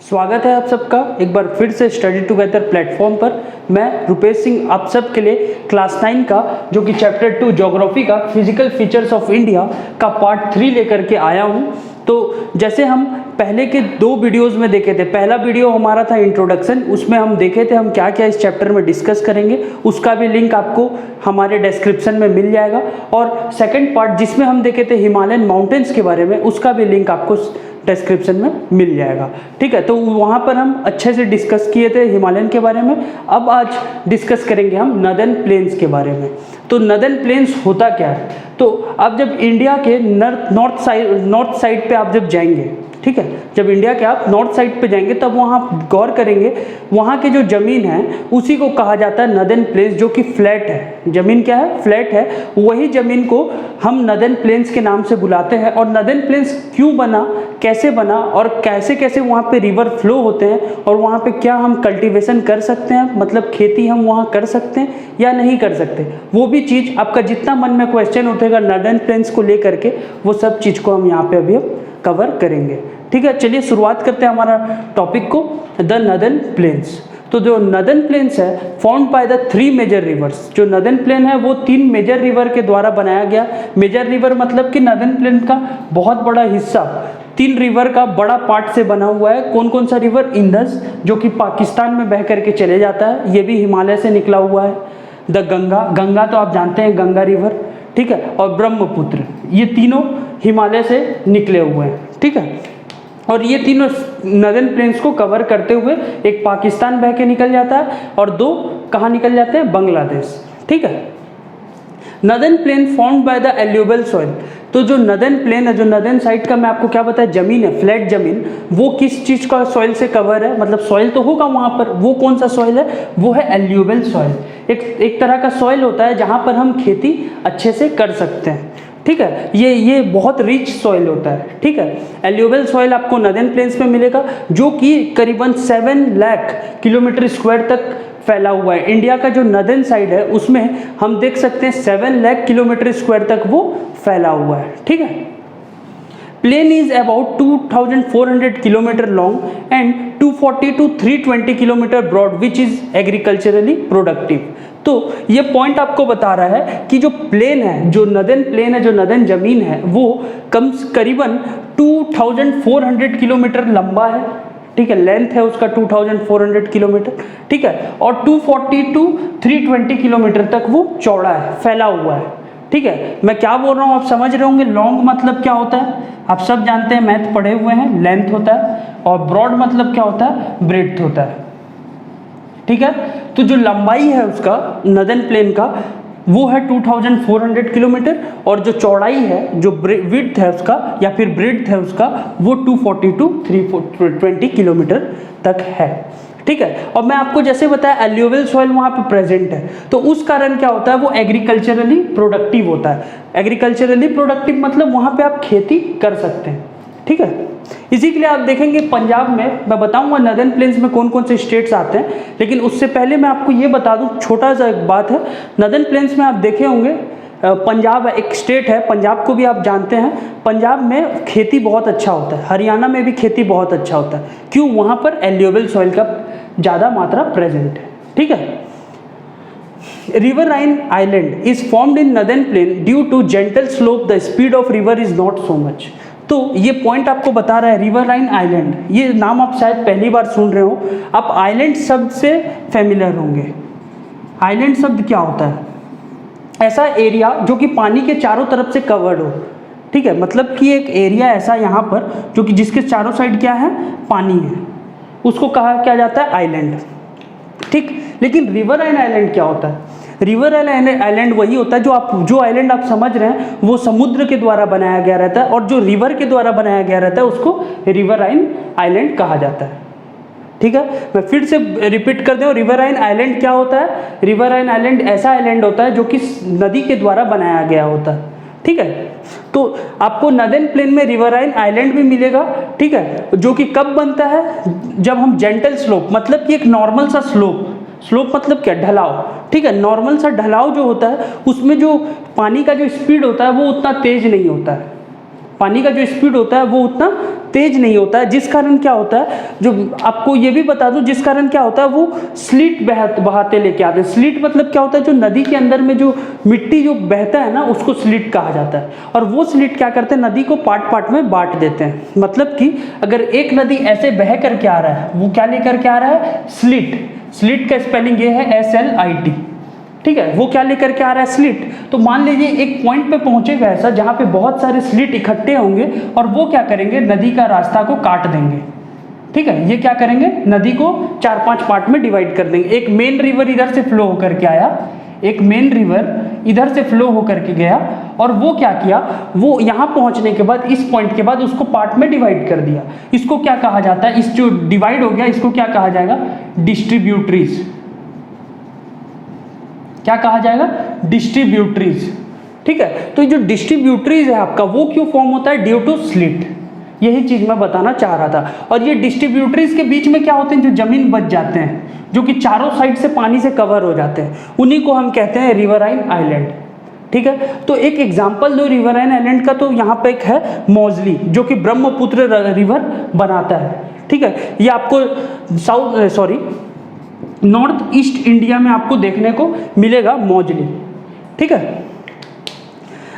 स्वागत है आप सबका एक बार फिर से स्टडी टुगेदर प्लेटफॉर्म पर। मैं रुपेश सिंह आप सब के लिए क्लास 9 का जो कि चैप्टर 2 ज्योग्राफी का फिजिकल फीचर्स ऑफ इंडिया का पार्ट 3 लेकर के आया हूं। तो जैसे हम पहले के 2 वीडियोस में देखे थे, पहला वीडियो हमारा था इंट्रोडक्शन, उसमें हम देखे थे हम क्या क्या इस चैप्टर में डिस्कस करेंगे, उसका भी लिंक आपको हमारे डिस्क्रिप्शन में मिल जाएगा। और सेकंड पार्ट जिसमें हम देखे थे हिमालयन माउंटेन्स के बारे में, उसका भी लिंक आपको डिस्क्रिप्शन में मिल जाएगा। ठीक है, तो वहाँ पर हम अच्छे से डिस्कस किए थे हिमालयन के बारे में। अब आज डिस्कस करेंगे हम नदर्न प्लेन्स के बारे में। तो नदर्न प्लेन्स होता क्या है? तो आप जब इंडिया के नॉर्थ साइड पे आप जब जाएंगे, ठीक है, जब इंडिया के आप नॉर्थ साइड पे जाएंगे तब वहाँ गौर करेंगे, वहाँ की जो ज़मीन है उसी को कहा जाता है नदर्न प्लेन्स, जो कि फ्लैट है। ज़मीन क्या है? फ्लैट है। वही ज़मीन को हम नदर्न प्लेन्स के नाम से बुलाते हैं। और नदर्न प्लेन्स क्यों बना, कैसे बना और कैसे कैसे वहाँ पे रिवर फ्लो होते हैं और वहाँ पे क्या हम कल्टीवेशन कर सकते हैं, मतलब खेती हम वहाँ कर सकते हैं या नहीं कर सकते, वो भी चीज़ आपका जितना मन में क्वेश्चन उठेगा नदर्न प्लेन्स को लेकर के, वो सब चीज़ को हम यहाँ पे अभी कवर करेंगे। ठीक है, चलिए शुरुआत करते हैं हमारा टॉपिक को, द नदर्न प्लेन्स। तो जो नदर्न प्लेन्स है found by the 3 major rivers. जो नदर्न प्लेन है वो 3 मेजर रिवर के द्वारा बनाया गया। मेजर रिवर मतलब कि नदर्न प्लेन का बहुत बड़ा हिस्सा 3 रिवर का बड़ा पार्ट से बना हुआ है। कौन कौन सा रिवर? इंदस, जो कि पाकिस्तान में बह करके चले जाता है, ये भी हिमालय से निकला हुआ है। द गंगा तो आप जानते हैं, गंगा रिवर, ठीक है, और ब्रह्मपुत्र, ये तीनों हिमालय से निकले हुए हैं। ठीक है, और ये तीनों नदर्न प्लेन्स को कवर करते हुए एक पाकिस्तान बह के निकल जाता है और 2 कहाँ निकल जाते हैं? बांग्लादेश। ठीक है, northern plain found by the एल्यूबल सॉइल। तो जो नदर्न प्लेन है, जो नदर्न साइड का मैं आपको क्या बताया, जमीन है, फ्लैट जमीन, वो किस चीज़ का सॉइल से कवर है? मतलब सॉइल तो होगा वहाँ पर, वो कौन सा सॉइल है? वो है एल्यूबल सॉइल। एक तरह का सॉइल होता है जहाँ पर हम खेती अच्छे से कर सकते हैं। ठीक है, ये बहुत रिच सॉइल होता है। ठीक है, एल्यूबल सॉइल आपको नदर्न प्लेन्स में मिलेगा, जो कि करीबन 7 लाख किलोमीटर स्क्वायर तक फैला हुआ है। इंडिया का जो नदर्न साइड है उसमें हम देख सकते हैं 7 लाख किलोमीटर स्क्वायर तक वो फैला हुआ है। ठीक है, plain is about 2400 kilometre long and 240 to 320 kilometre broad, which is agriculturally productive. तो ये पॉइंट आपको बता रहा है कि जो प्लेन है, जो नदर्न प्लेन है, जो नदर्न जमीन है, वो करीबन 2400 किलोमीटर लंबा है। ठीक है, लेंथ है उसका 2400 किलोमीटर। ठीक है, और 240 to 320 किलोमीटर तक वो चौड़ा है, फैला हुआ है। ठीक है, मैं क्या बोल रहा हूँ आप समझ रहे होंगे। लॉन्ग मतलब क्या होता है? आप सब जानते हैं, मैथ पढ़े हुए हैं, लेंथ होता है। और ब्रॉड मतलब क्या होता है? ब्रेड्थ होता है। ठीक है, तो जो लंबाई है उसका नदर्न प्लेन का वो है 2400 किलोमीटर, और जो चौड़ाई है, जो विड्थ है उसका या फिर ब्रेड्थ है उसका, वो 240 to 320 किलोमीटर तक है। ठीक है, और मैं आपको जैसे बताया एल्यूबल सॉइल वहाँ पे प्रेजेंट है, तो उस कारण क्या होता है, वो एग्रीकल्चरली प्रोडक्टिव होता है। एग्रीकल्चरली प्रोडक्टिव मतलब वहाँ पे आप खेती कर सकते हैं। ठीक है, इसी के लिए आप देखेंगे पंजाब में, मैं बताऊंगा नदर्न प्लेन्स में कौन कौन से स्टेट्स आते हैं, लेकिन उससे पहले मैं आपको ये बता दूं, छोटा सा एक बात है। नदर्न प्लेन्स में आप देखे होंगे पंजाब एक स्टेट है, पंजाब को भी आप जानते हैं। पंजाब में खेती बहुत अच्छा होता है, हरियाणा में भी खेती बहुत अच्छा होता है। क्यों? वहाँ पर एल्यूबल सॉइल का ज़्यादा मात्रा प्रेजेंट है। ठीक है, riverine island is formed in northern plain due to gentle slope, the speed of river is not so much. तो ये पॉइंट आपको बता रहा है रिवराइन आइलैंड, ये नाम आप शायद पहली बार सुन रहे हो। आप आइलैंड शब्द से फेमिलियर होंगे। आइलैंड शब्द क्या होता है? ऐसा एरिया जो कि पानी के चारों तरफ से कवर्ड हो। ठीक है, मतलब कि एक एरिया ऐसा यहाँ पर जो कि जिसके चारों साइड क्या है? पानी है, उसको कहा क्या जाता है? आइलैंड। ठीक, लेकिन रिवराइन आइलैंड क्या होता है? रिवराइन आइलैंड वही होता है जो आइलैंड आप समझ रहे हैं वो समुद्र के द्वारा बनाया गया रहता है, और जो रिवर के द्वारा बनाया गया रहता है उसको रिवराइन आइलैंड कहा जाता है। ठीक है, मैं फिर से रिपीट कर दूं, रिवराइन आइलैंड क्या होता है? रिवराइन आइलैंड ऐसा आइलैंड होता है जो कि नदी के द्वारा बनाया गया होता है। ठीक है, तो आपको नदर्न प्लेन में रिवराइन आइलैंड भी मिलेगा। ठीक है, जो कि कब बनता है? जब हम जेंटल स्लोप, मतलब कि एक नॉर्मल सा स्लोप मतलब क्या? ढलाव। ठीक है, नॉर्मल सा ढलाव जो होता है उसमें जो पानी का जो स्पीड होता है वो उतना तेज नहीं होता है। पानी का जो स्पीड होता है वो उतना तेज नहीं होता है, जिस कारण क्या होता है, जो आपको ये भी बता दूं, जिस कारण क्या होता है वो स्लिट बहाते लेके आते हैं। स्लिट मतलब क्या होता है, जो नदी के अंदर में जो मिट्टी जो बहता है ना उसको स्लिट कहा जाता है। और वो स्लिट क्या करते हैं, नदी को पार्ट पार्ट में बांट देते हैं। मतलब कि अगर एक नदी ऐसे बह करके आ रहा है, वो क्या लेकर के आ रहा है, स्लिट। स्लिट का स्पेलिंग ये है SLIT, ठीक है। वो क्या लेकर के आ रहा है, स्लिट। तो मान लीजिए एक पॉइंट पे पहुंचेगा ऐसा जहां पे बहुत सारे स्लिट इकट्ठे होंगे और वो क्या करेंगे, नदी का रास्ता को काट देंगे, ठीक है। ये क्या करेंगे, नदी को 4-5 पार्ट में डिवाइड कर देंगे। एक मेन रिवर इधर से फ्लो होकर के आया, एक मेन रिवर इधर से फ्लो होकर के गया और वो क्या किया, वो यहाँ पहुंचने के बाद इस पॉइंट के बाद उसको पार्ट में डिवाइड कर दिया। इसको क्या कहा जाता है, इस जो डिवाइड हो गया इसको क्या कहा जाएगा, डिस्ट्रीब्यूटरीज। क्या कहा जाएगा, डिस्ट्रीब्यूटरीज, ठीक है। तो जो डिस्ट्रीब्यूटरीज है आपका वो क्यों फॉर्म होता है, ड्यू टू स्लिट। यही चीज मैं बताना चाह रहा था। और ये डिस्ट्रीब्यूटरीज के बीच में क्या होते हैं, जो जमीन बच जाते हैं, जो कि चारों साइड से पानी से कवर हो जाते हैं, उन्हीं को हम कहते हैं रिवराइन आइलैंड, ठीक है। तो एक एग्जांपल दो रिवराइन आइलैंड का, तो यहाँ पे एक है मौजली, जो कि ब्रह्मपुत्र रिवर बनाता है, ठीक है। ये आपको नॉर्थ ईस्ट इंडिया में आपको देखने को मिलेगा मौजली, ठीक है।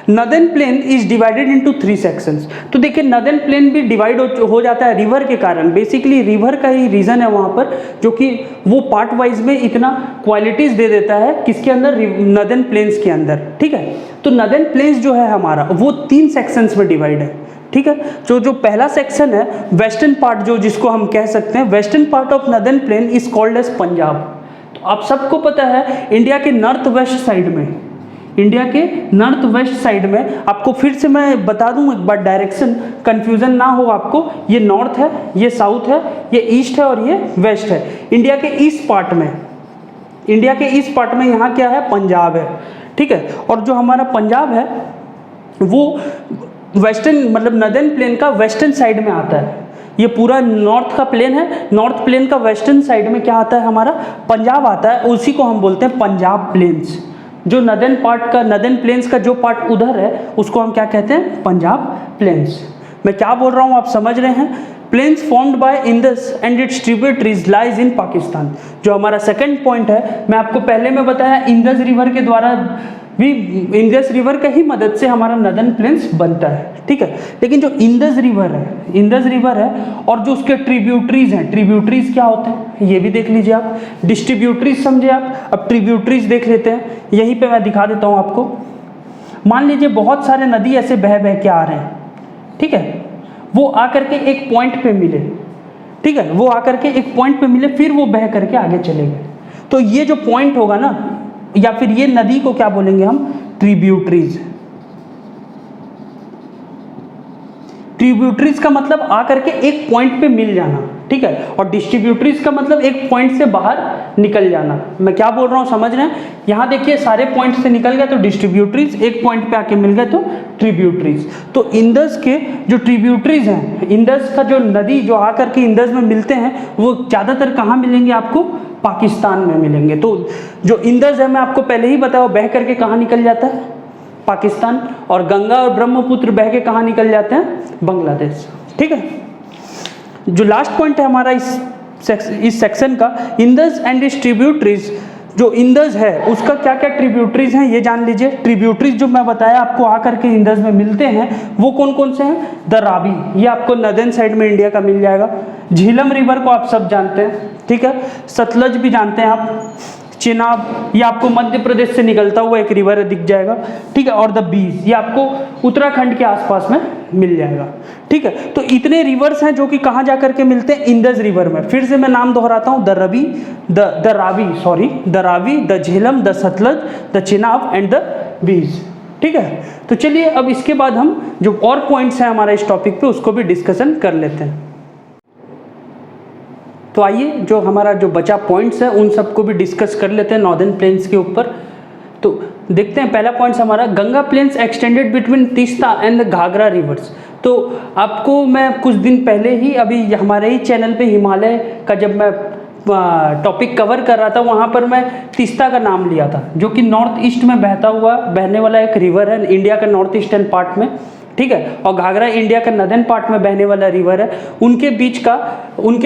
Northern plain is divided into 3 sections. तो देखिए नदर्न प्लेन भी डिवाइड हो जाता है रिवर के कारण। बेसिकली रिवर का ही रीजन है वहाँ पर, जो कि वो पार्ट वाइज में इतना क्वालिटीज दे देता है किसके अंदर, नदर्न प्लेन्स के अंदर, ठीक है। तो नदर्न प्लेन्स जो है हमारा वो 3 सेक्शंस में डिवाइड है, ठीक है। जो पहला सेक्शन है वेस्टर्न पार्ट, जो जिसको हम कह सकते हैं western part of northern plain is called as Punjab. तो आप सबको पता है इंडिया के नॉर्थ वेस्ट साइड में, इंडिया के नॉर्थ वेस्ट साइड में, आपको फिर से मैं बता दूं एक बार डायरेक्शन, कंफ्यूजन ना हो आपको, ये नॉर्थ है, ये साउथ है, ये ईस्ट है और ये वेस्ट है। इंडिया के ईस्ट पार्ट में, इंडिया के ईस्ट पार्ट में यहाँ क्या है, पंजाब है, ठीक है। और जो हमारा पंजाब है वो वेस्टर्न मतलब नदर्न प्लेन का वेस्टर्न साइड में आता है। ये पूरा नॉर्थ का प्लेन है, नॉर्थ प्लेन का वेस्टर्न साइड में क्या आता है, हमारा पंजाब आता है। उसी को हम बोलते हैं पंजाब प्लेन्स। जो नदर्न पार्ट का, नदर्न प्लेन्स का जो पार्ट उधर है उसको हम क्या कहते हैं, पंजाब प्लेन्स। मैं क्या बोल रहा हूँ आप समझ रहे हैं। Plains formed by Indus and its tributaries lies in Pakistan. जो हमारा सेकंड पॉइंट है, मैं आपको पहले में बताया इंडस रिवर के द्वारा भी, इंडस रिवर का ही मदद से हमारा नदर्न प्लेन्स बनता है, ठीक है। लेकिन जो इंडस रिवर है और जो उसके ट्रिब्यूटरीज हैं, ट्रिब्यूटरीज क्या होते हैं ये भी देख लीजिए आप। डिस्ट्रीब्यूटरीज समझे आप, अब ट्रिब्यूटरीज देख लेते हैं। यहीं पे मैं दिखा देता हूँ आपको। मान लीजिए बहुत सारे नदी ऐसे बह के आ रहे हैं, ठीक है। वो आकर के एक पॉइंट पे मिले, ठीक है, वो आकर के एक पॉइंट पे मिले, फिर वो बह करके आगे चले गए। तो ये जो पॉइंट होगा ना, या फिर ये नदी को क्या बोलेंगे हम, ट्रिब्यूटरीज। ट्रिब्यूटरीज का मतलब आकर के एक पॉइंट पे मिल जाना, ठीक है। और डिस्ट्रीब्यूटरीज का मतलब एक पॉइंट से बाहर निकल जाना। मैं क्या बोल रहा हूँ समझ रहे हैं। यहाँ देखिए सारे पॉइंट से निकल गए तो डिस्ट्रीब्यूटरीज, एक पॉइंट पे आके मिल गए तो ट्रिब्यूटरीज। तो इंडस के जो ट्रिब्यूटरीज हैं, इंडस का जो नदी जो आकर के इंडस में मिलते हैं, वो ज़्यादातर कहाँ मिलेंगे आपको, पाकिस्तान में मिलेंगे। तो जो इंडस है मैं आपको पहले ही बताया, बह करके कहाँ निकल जाता है, पाकिस्तान। और गंगा और ब्रह्मपुत्र बह के कहाँ निकल जाते हैं, बांग्लादेश, ठीक है। जो लास्ट पॉइंट है हमारा इस सेक्शन का, इंडस एंड इट्स ट्रिब्यूटरीज। जो इंडस है उसका क्या क्या ट्रिब्यूटरीज हैं ये जान लीजिए। ट्रिब्यूटरीज जो मैं बताया आपको आकर के इंडस में मिलते हैं, वो कौन कौन से हैं, द रावी, ये आपको नदर्न साइड में इंडिया का मिल जाएगा। झीलम रिवर को आप सब जानते हैं, ठीक है। सतलज भी जानते हैं आप। चिनाब ये आपको मध्य प्रदेश से निकलता हुआ एक रिवर दिख जाएगा, ठीक है। और द बीज ये आपको उत्तराखंड के आसपास में मिल जाएगा, ठीक है। तो इतने रिवर्स हैं जो कि कहाँ जा करके मिलते हैं, इंडस रिवर में। फिर से मैं नाम दोहराता हूँ, the Ravi, the Jhelum, the Sutlej, the Chenab and the bees, ठीक है। तो चलिए अब इसके बाद हम जो और पॉइंट्स हैं हमारे इस टॉपिक पे उसको भी डिस्कशन कर लेते हैं। तो आइए जो हमारा जो बचा पॉइंट्स है उन सबको भी डिस्कस कर लेते हैं नॉर्दर्न प्लेन्स के ऊपर। तो देखते हैं पहला पॉइंट्स हमारा, Ganga plains extended between Teesta and the Ghaghara rivers. तो आपको मैं कुछ दिन पहले ही अभी हमारे ही चैनल पे हिमालय का जब मैं टॉपिक कवर कर रहा था, वहाँ पर मैं तीस्ता का नाम लिया था, जो कि नॉर्थ ईस्ट में बहने वाला एक रिवर है इंडिया का नॉर्थ ईस्टर्न पार्ट में। ठीक है। और घाघरा इंडिया का नदन पार्ट में बहने वाला रिवर है। उनके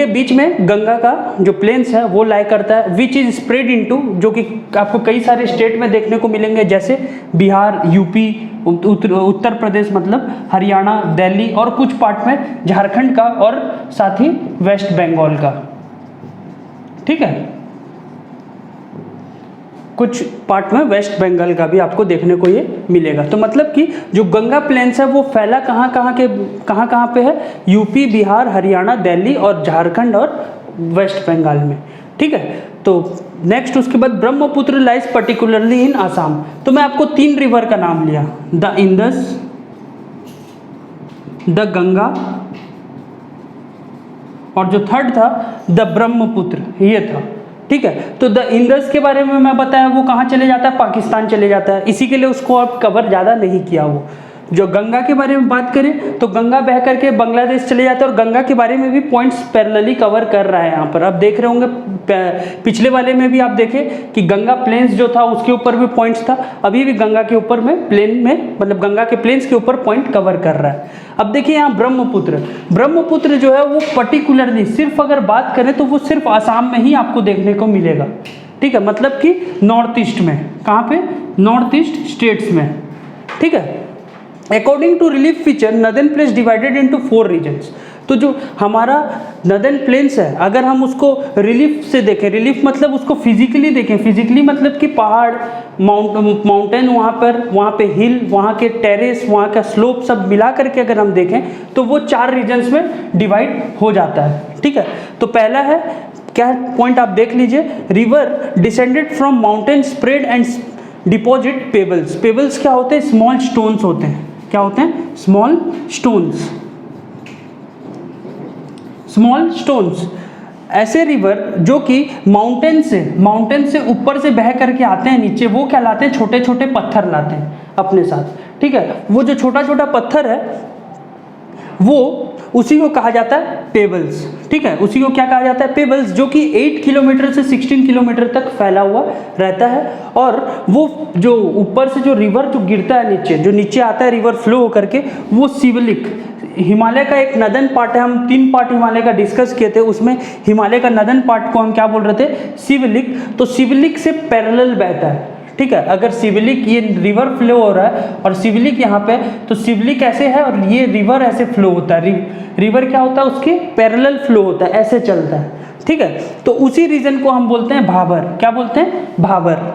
बीच में गंगा का जो प्लेन्स है वो लाई करता है, विच इज स्प्रेड इनटू, जो कि आपको कई सारे स्टेट में देखने को मिलेंगे, जैसे बिहार, यूपी, उत्तर प्रदेश मतलब हरियाणा, दिल्ली, और कुछ पार्ट में झारखंड का, और साथ ही वेस्ट बंगाल का। ठीक है, कुछ पार्ट में वेस्ट बंगाल का भी आपको देखने को ये मिलेगा। तो मतलब कि जो गंगा प्लेन्स है वो फैला कहाँ पे है, यूपी, बिहार, हरियाणा, दिल्ली और झारखंड और वेस्ट बंगाल में। ठीक है, तो नेक्स्ट उसके बाद Brahmaputra lies particularly in Assam. तो मैं आपको 3 रिवर का नाम लिया, द इंदस, द गंगा, और जो थर्ड था द ब्रह्मपुत्र, ये था। ठीक है, तो द इंदस के बारे में मैं बताया, वो कहाँ चले जाता है, पाकिस्तान चले जाता है, इसी के लिए उसको अब कवर ज़्यादा नहीं किया। वो जो गंगा के बारे में बात करें तो गंगा बह करके बांग्लादेश चले जाता है, और गंगा के बारे में भी पॉइंट्स पैरेलली कवर कर रहा है। यहाँ पर आप देख रहे होंगे, पिछले वाले में भी आप देखें कि गंगा प्लेन्स जो था उसके ऊपर भी पॉइंट्स था, अभी भी गंगा के ऊपर में प्लेन में, मतलब गंगा के प्लेन्स के ऊपर पॉइंट कवर कर रहा है। अब देखिए यहाँ ब्रह्मपुत्र जो है वो पर्टिकुलरली सिर्फ अगर बात करें तो वो सिर्फ आसाम में ही आपको देखने को मिलेगा। ठीक है, मतलब कि नॉर्थ ईस्ट में, कहाँ पे, नॉर्थ ईस्ट स्टेट्स में। ठीक है, according to relief feature northern plains divided into 4 regions. तो जो हमारा नदन प्लेन्स है, अगर हम उसको रिलीफ से देखें, रिलीफ मतलब उसको फिजिकली देखें, फिजिकली मतलब कि पहाड़, माउंटेन, वहाँ पे हिल, वहाँ के टेरेस, वहाँ का स्लोप सब मिला करके अगर हम देखें तो वो 4 रीजन्स में डिवाइड हो जाता है। ठीक है, तो पहला है क्या पॉइंट आप देख लीजिए, river descended from mountain spread and deposit pebbles. Pebbles क्या होते हैं, स्मॉल स्टोन्स होते हैं। क्या होते हैं, स्मॉल स्टोन्स। ऐसे रिवर जो कि माउंटेन से ऊपर से बह करके आते हैं नीचे, वो क्या लाते हैं, छोटे छोटे पत्थर लाते हैं अपने साथ। ठीक है, वो जो छोटा छोटा पत्थर है वो उसी को कहा जाता है पेबल्स। ठीक है, उसी को क्या कहा जाता है, पेबल्स, जो कि 8 किलोमीटर से 16 किलोमीटर तक फैला हुआ रहता है। और वो जो ऊपर से जो रिवर जो गिरता है नीचे, जो नीचे आता है रिवर फ्लो होकर के, वो सिवलिक, हिमालय का एक नदन पार्ट है। हम 3 पार्ट हिमालय का डिस्कस किए थे, उसमें हिमालय का नदन पार्ट को हम क्या बोल रहे थे, सिवलिक। तो सिवलिक से पैरेलल बहता है। ठीक है, अगर सिवलिक, ये रिवर फ्लो हो रहा है और सिवलिक यहाँ पे, तो सिवलिक ऐसे है और ये रिवर ऐसे फ्लो होता है। रिवर क्या होता है, उसके पैरेलल फ्लो होता है, ऐसे चलता है। ठीक है, तो उसी रीजन को हम बोलते हैं भाबर। क्या बोलते हैं, भाबर।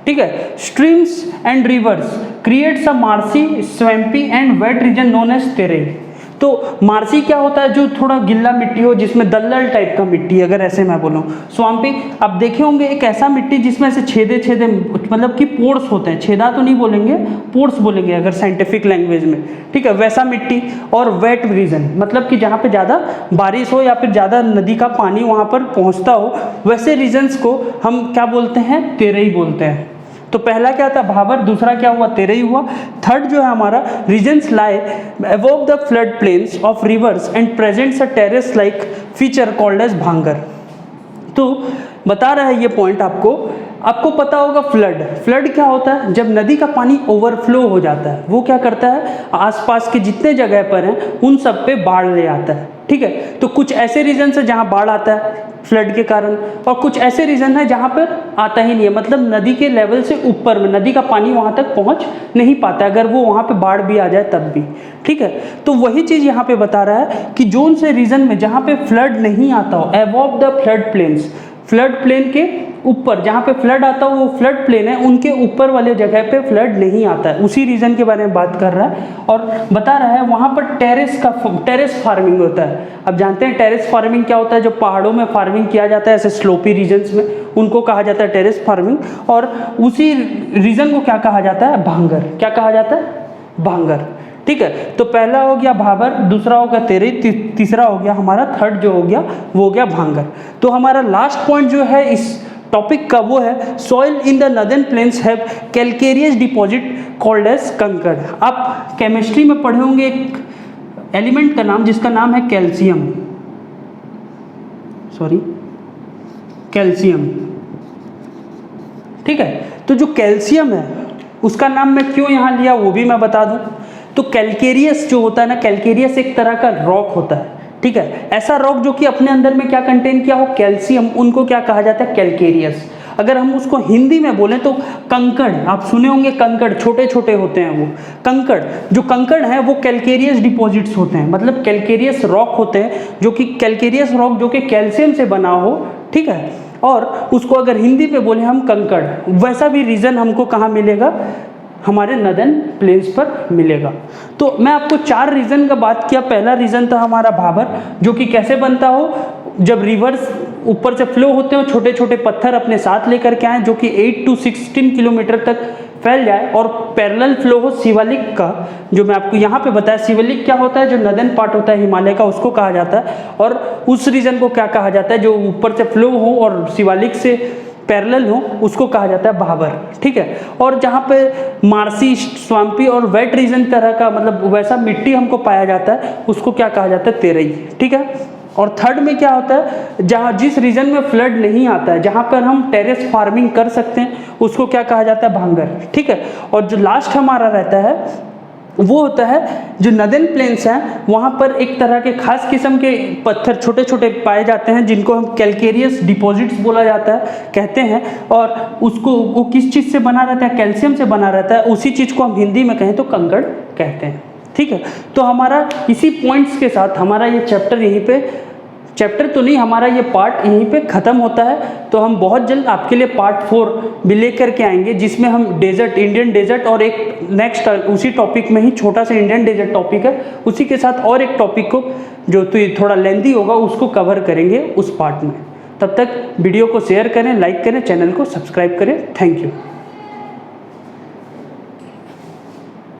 ठीक है, streams and rivers creates a marshy, swampy and wet region known as Terai. तो मार्सी क्या होता है, जो थोड़ा गिल्ला मिट्टी हो, जिसमें दलदल टाइप का मिट्टी, अगर ऐसे मैं बोलूँ। स्वाम्पी आप देखे होंगे, एक ऐसा मिट्टी जिसमें से छेदे मतलब कि पोर्स होते हैं, छेदा तो नहीं बोलेंगे, पोर्स बोलेंगे अगर साइंटिफिक लैंग्वेज में। ठीक है, वैसा मिट्टी। और वेट रीजन मतलब कि जहाँ पे ज़्यादा बारिश हो या फिर ज़्यादा नदी का पानी वहाँ पर पहुँचता हो, वैसे रीजन्स को हम क्या बोलते हैं, तेरेई बोलते हैं। तो पहला क्या था, भाबर, दूसरा क्या हुआ, तेरेई हुआ। थर्ड जो है हमारा, regions lie above the flood plains of rivers and presents a terrace like feature called as bhangar. तो बता रहा है ये पॉइंट आपको पता होगा, फ्लड क्या होता है, जब नदी का पानी ओवरफ्लो हो जाता है, वो क्या करता है, आसपास के जितने जगह पर हैं उन सब पे बाढ़ ले आता है। ठीक है, तो कुछ ऐसे रीजन है जहाँ बाढ़ आता है फ्लड के कारण, और कुछ ऐसे रीजन है जहाँ पर आता ही नहीं है, मतलब नदी के लेवल से ऊपर में नदी का पानी वहाँ तक पहुँच नहीं पाता, अगर वो वहाँ पे बाढ़ भी आ जाए तब भी। ठीक है, तो वही चीज़ यहाँ पे बता रहा है कि जोन से रीजन में जहाँ पे फ्लड नहीं आता हो, above the flood planes, flood plain के ऊपर जहाँ पे फ्लड आता हो वो फ्लड प्लेन है, उनके ऊपर वाले जगह पे फ्लड नहीं आता है, उसी रीजन के बारे में बात कर रहा है। और बता रहा है वहाँ पर टेरेस फार्मिंग होता है। अब जानते हैं टेरेस फार्मिंग क्या होता है, जो पहाड़ों में फार्मिंग किया जाता है ऐसे स्लोपी रीजन्स में, उनको कहा जाता है टेरेस फार्मिंग। और उसी रीजन को क्या कहा जाता है, भांगर। क्या कहा जाता है, भांगर। ठीक है, तो पहला हो गया भाबर, दूसरा हो गया तेरेई, तीसरा हो गया हमारा, थर्ड जो हो गया वो हो गया भांगर। तो हमारा लास्ट पॉइंट जो है इस टॉपिक का वो है, soil in the northern plains have calcareous deposit called as kankar. आप केमिस्ट्री में पढ़े होंगे एक एलिमेंट का नाम, जिसका नाम है कैल्शियम। ठीक है, तो जो कैल्शियम है उसका नाम मैं क्यों यहाँ लिया वो भी मैं बता दूं। तो कैलकेरियस जो होता है ना, कैलकेरियस एक तरह का रॉक होता है, ठीक है। ऐसा रॉक जो कि अपने अंदर में क्या कंटेन किया हो, कैल्शियम, उनको क्या कहा जाता है, कैलकेरियस। अगर हम उसको हिंदी में बोलें तो कंकड़, आप सुने होंगे कंकड़, छोटे छोटे होते हैं वो कंकड़। जो कंकड़ हैं वो कैलकेरियस डिपॉजिट्स होते हैं, मतलब कैलकेरियस रॉक होते हैं, जो कि कैलकेरियस रॉक जो कि कैल्शियम से बना हो, ठीक है। और उसको अगर हिंदी पे बोले हम कंकड़, वैसा भी रीजन हमको कहाँ मिलेगा, हमारे नदन प्लेन्स पर मिलेगा। तो मैं आपको 4 रीजन का बात किया। पहला रीजन था हमारा भाबर, जो कि कैसे बनता हो, जब रिवर्स ऊपर से फ्लो होते हैं, छोटे छोटे पत्थर अपने साथ लेकर के आए, जो कि 8 to 16 किलोमीटर तक फैल जाए, और पैरेलल फ्लो हो शिवालिक का, जो मैं आपको यहाँ पे बताया। शिवालिक क्या होता है, जो नदन पार्ट होता है हिमालय का, उसको कहा जाता है। और उस रीजन को क्या कहा जाता है, जो ऊपर से फ्लो हो और शिवालिक से पैरेलल हो, उसको कहा जाता है भाबर, ठीक है। और जहाँ पे मार्सी, स्वाम्पी और वेट रीजन तरह का, मतलब वैसा मिट्टी हमको पाया जाता है, उसको क्या कहा जाता है, तेरई, ठीक है। और थर्ड में क्या होता है, जहाँ जिस रीजन में फ्लड नहीं आता है, जहाँ पर हम टेरेस फार्मिंग कर सकते हैं, उसको क्या कहा जाता है, भांगर, ठीक है। और जो लास्ट हमारा रहता है वो होता है जो नदन प्लेन्स हैं, वहाँ पर एक तरह के खास किस्म के पत्थर छोटे छोटे पाए जाते हैं, जिनको हम कैलकेरियस डिपॉजिट्स बोला जाता है, कहते हैं। और उसको वो किस चीज़ से बना रहता है, कैल्शियम से बना रहता है। उसी चीज़ को हम हिंदी में कहें तो कंकड़ कहते हैं, ठीक है। तो हमारा इसी पॉइंट्स के साथ हमारा ये चैप्टर यहीं पे, चैप्टर तो नहीं, हमारा ये पार्ट यहीं पे ख़त्म होता है। तो हम बहुत जल्द आपके लिए पार्ट 4 भी लेकर के आएंगे, जिसमें हम डेजर्ट, इंडियन डेजर्ट, और एक नेक्स्ट उसी टॉपिक में ही छोटा सा इंडियन डेजर्ट टॉपिक है, उसी के साथ और एक टॉपिक को जो तो थोड़ा लेंथी होगा उसको कवर करेंगे उस पार्ट में। तब तक वीडियो को शेयर करें, लाइक करें, चैनल को सब्सक्राइब करें। Thank you.